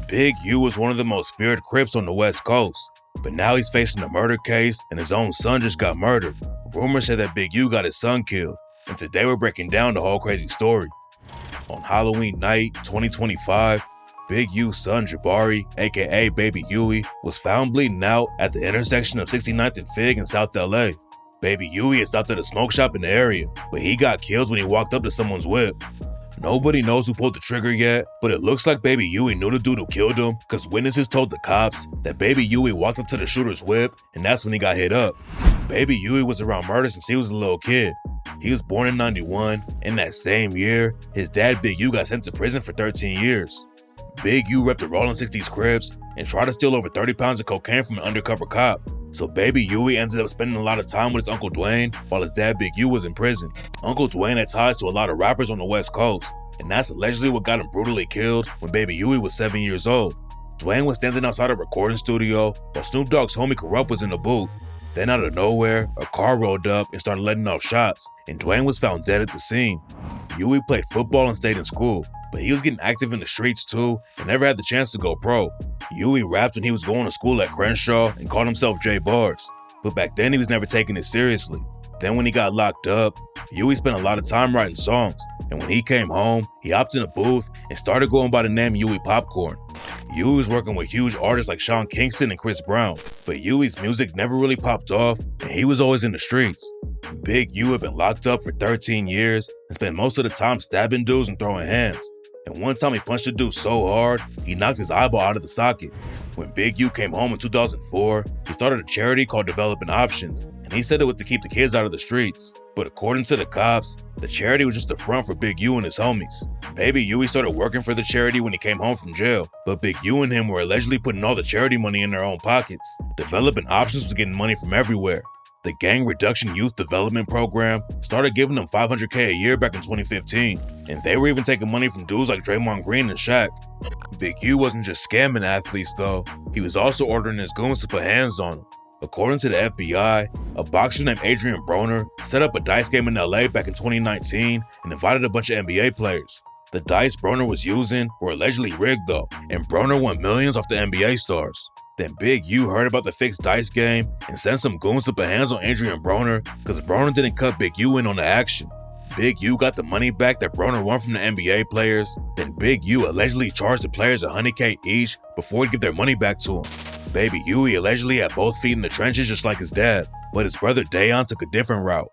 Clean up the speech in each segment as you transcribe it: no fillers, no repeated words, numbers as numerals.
Big U was one of the most feared Crips on the West Coast, but now he's facing a murder case and his own son just got murdered. Rumors say that Big U got his son killed, and today we're breaking down the whole crazy story. On Halloween night 2025, Big U's son Jabari, aka Baby Yui, was found bleeding out at the intersection of 69th and Fig in South LA. Baby Yui had stopped at a smoke shop in the area, but he got killed when he walked up to someone's whip. Nobody knows who pulled the trigger yet, but it looks like Baby Yui knew the dude who killed him because witnesses told the cops that Baby Yui walked up to the shooter's whip and that's when he got hit up. Baby Yui was around murder since he was a little kid. He was born in '91, and that same year, his dad Big U got sent to prison for 13 years. Big U repped the Rollin 60s Crips and tried to steal over 30 pounds of cocaine from an undercover cop. So Baby Yui ended up spending a lot of time with his Uncle Dwayne while his dad Big U was in prison. Uncle Dwayne had ties to a lot of rappers on the West Coast, and that's allegedly what got him brutally killed when Baby Yui was 7 years old. Dwayne was standing outside a recording studio while Snoop Dogg's homie Corrupt was in the booth. Then out of nowhere, a car rolled up and started letting off shots, and Dwayne was found dead at the scene. Yui played football and stayed in school, but he was getting active in the streets too and never had the chance to go pro. Yui rapped when he was going to school at Crenshaw and called himself J Bars, but back then he was never taking it seriously. Then when he got locked up, Yui spent a lot of time writing songs, and when he came home, he hopped in a booth and started going by the name Yui Popcorn. Yui was working with huge artists like Sean Kingston and Chris Brown, but Yui's music never really popped off and he was always in the streets. Big U had been locked up for 13 years and spent most of the time stabbing dudes and throwing hands. And one time he punched a dude so hard, he knocked his eyeball out of the socket. When Big U came home in 2004, he started a charity called Developing Options, and he said it was to keep the kids out of the streets. But according to the cops, the charity was just a front for Big U and his homies. Baby Yui started working for the charity when he came home from jail, but Big U and him were allegedly putting all the charity money in their own pockets. Developing Options was getting money from everywhere. The Gang Reduction Youth Development Program started giving them $500K a year back in 2015, and they were even taking money from dudes like Draymond Green and Shaq. Big U wasn't just scamming athletes though, he was also ordering his goons to put hands on them. According to the FBI, a boxer named Adrian Broner set up a dice game in LA back in 2019 and invited a bunch of NBA players. The dice Broner was using were allegedly rigged though, and Broner won millions off the NBA stars. Then Big U heard about the fixed dice game and sent some goons to put hands on Adrian Broner because Broner didn't cut Big U in on the action. Big U got the money back that Broner won from the NBA players. Then Big U allegedly charged the players $100K each before he'd give their money back to him. Baby Yui allegedly had both feet in the trenches just like his dad, but his brother Deion took a different route.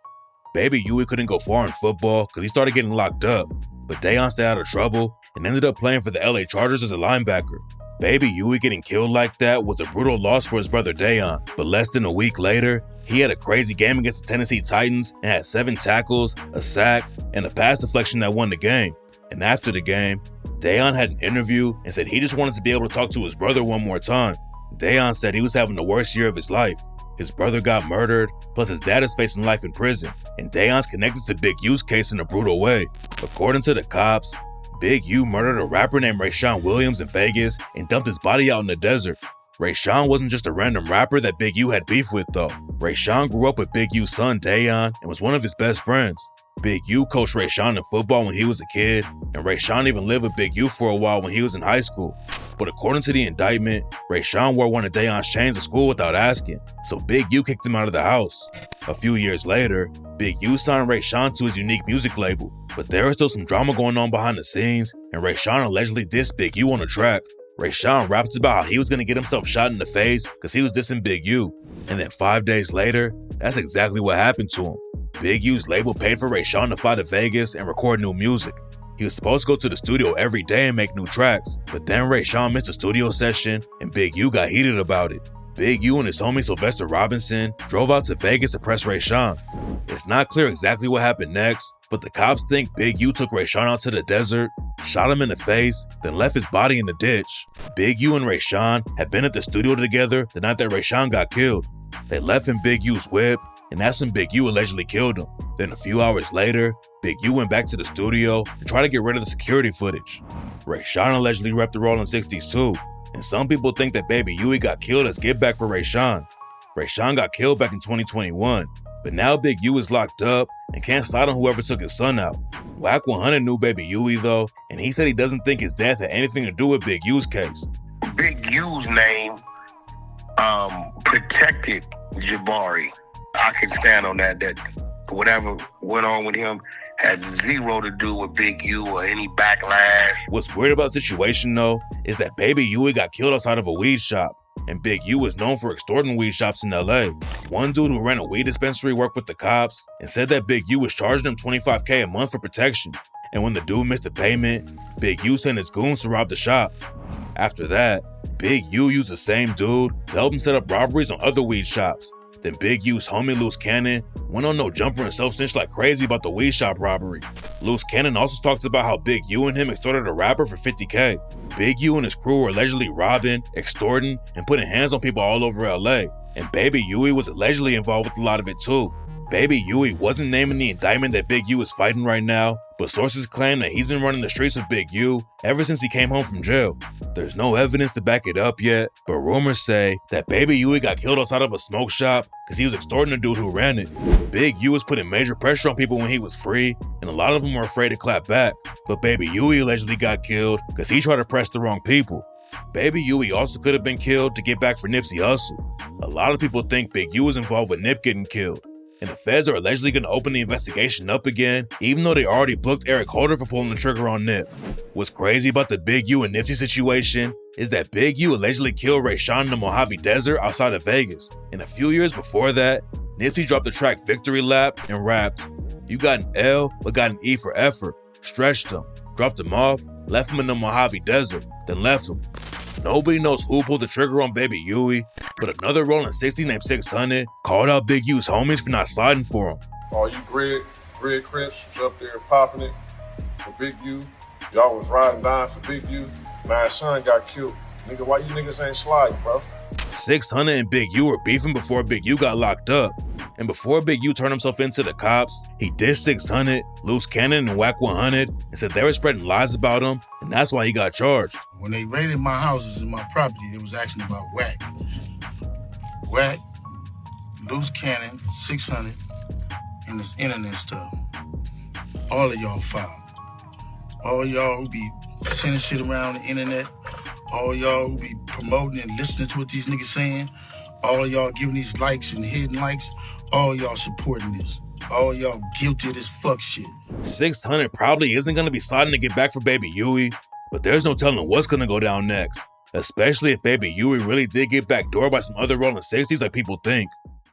Baby Yui couldn't go far in football because he started getting locked up, but Deion stayed out of trouble and ended up playing for the LA Chargers as a linebacker. Baby Yui getting killed like that was a brutal loss for his brother Deion, but less than a week later, he had a crazy game against the Tennessee Titans and had 7 tackles, a sack, and a pass deflection that won the game. And after the game, Deion had an interview and said he just wanted to be able to talk to his brother one more time. Deion said he was having the worst year of his life. His brother got murdered, plus his dad is facing life in prison, and Deion's connected to Big U's case in a brutal way. According to the cops, Big U murdered a rapper named Rachan Williams in Vegas and dumped his body out in the desert. Rachan wasn't just a random rapper that Big U had beef with though. Rachan grew up with Big U's son Deion and was one of his best friends. Big U coached Rachan in football when he was a kid, and Rachan even lived with Big U for a while when he was in high school. But according to the indictment, Rachan wore one of Deion's chains to school without asking, so Big U kicked him out of the house. A few years later, Big U signed Rachan to his unique music label, but there was still some drama going on behind the scenes, and Rachan allegedly dissed Big U on a track. Rachan rapped about how he was going to get himself shot in the face because he was dissing Big U, and then 5 days later, that's exactly what happened to him. Big U's label paid for Rachan to fly to Vegas and record new music. He was supposed to go to the studio every day and make new tracks, but then Rachan missed a studio session and Big U got heated about it. Big U and his homie Sylvester Robinson drove out to Vegas to press Rachan. It's not clear exactly what happened next, but the cops think Big U took Rachan out to the desert, shot him in the face, then left his body in the ditch. Big U and Rachan had been at the studio together the night that Rachan got killed. They left in Big U's whip, and that's when Big U allegedly killed him. Then a few hours later, Big U went back to the studio to try to get rid of the security footage. Rachan allegedly repped the Rollin 60s too, and some people think that Baby Yui got killed as give back for Rachan. Rachan got killed back in 2021, but now Big U is locked up and can't slide on whoever took his son out. Wack 100 knew Baby Yui though, and he said he doesn't think his death had anything to do with Big U's case. U's name protected Jabari. I can stand on that whatever went on with him had zero to do with Big U or any backlash. What's weird about the situation, though, is that Baby Yui got killed outside of a weed shop, and Big U is known for extorting weed shops in LA. One dude who ran a weed dispensary worked with the cops and said that Big U was charging him $25K a month for protection, and when the dude missed a payment, Big U sent his goons to rob the shop. After that, Big U used the same dude to help him set up robberies on other weed shops. Then Big U's homie Loose Cannon went on No Jumper and self-snitched like crazy about the weed shop robbery. Loose Cannon also talks about how Big U and him extorted a rapper for $50K. Big U and his crew were allegedly robbing, extorting, and putting hands on people all over LA. And Baby Yui was allegedly involved with a lot of it too. Baby Yui wasn't naming the indictment that Big U is fighting right now, but sources claim that he's been running the streets with Big U ever since he came home from jail. There's no evidence to back it up yet, but rumors say that Baby Yui got killed outside of a smoke shop because he was extorting the dude who ran it. Big U was putting major pressure on people when he was free, and a lot of them were afraid to clap back. But Baby Yui allegedly got killed because he tried to press the wrong people. Baby Yui also could have been killed to get back for Nipsey Hussle. A lot of people think Big U was involved with Nip getting killed, and the feds are allegedly going to open the investigation up again, even though they already booked Eric Holder for pulling the trigger on Nip. What's crazy about the Big U and Nipsey situation is that Big U allegedly killed Rachan in the Mojave Desert outside of Vegas, and a few years before that, Nipsey dropped the track Victory Lap and rapped, "You got an L, but got an E for effort. Stretched him, dropped him off, left him in the Mojave Desert, then left him." Nobody knows who pulled the trigger on Baby Yui, but another Rollin 60 named 600 called out Big U's homies for not sliding for him. All you Greg Crips was up there popping it for Big U. Y'all was riding down for Big U. My son got killed. Nigga, why you niggas ain't sliding, bro? 600 and Big U were beefing before Big U got locked up. And before Big U turned himself into the cops, he dissed 600, Loose Cannon, and Whack 100 and said they were spreading lies about him, and that's why he got charged. When they raided my houses and my property, they was asking about Whack. Whack, Loose Cannon, 600, and this internet stuff. All of y'all filed. All y'all who be sending shit around the internet, all y'all who be promoting and listening to what these niggas saying, all y'all giving these likes and hidden likes, all y'all supporting this. All y'all guilty of this fuck shit. 600 probably isn't going to be sliding to get back for Baby Yui, but there's no telling what's going to go down next, especially if Baby Yui really did get backdoored by some other Rollin 60s like people think.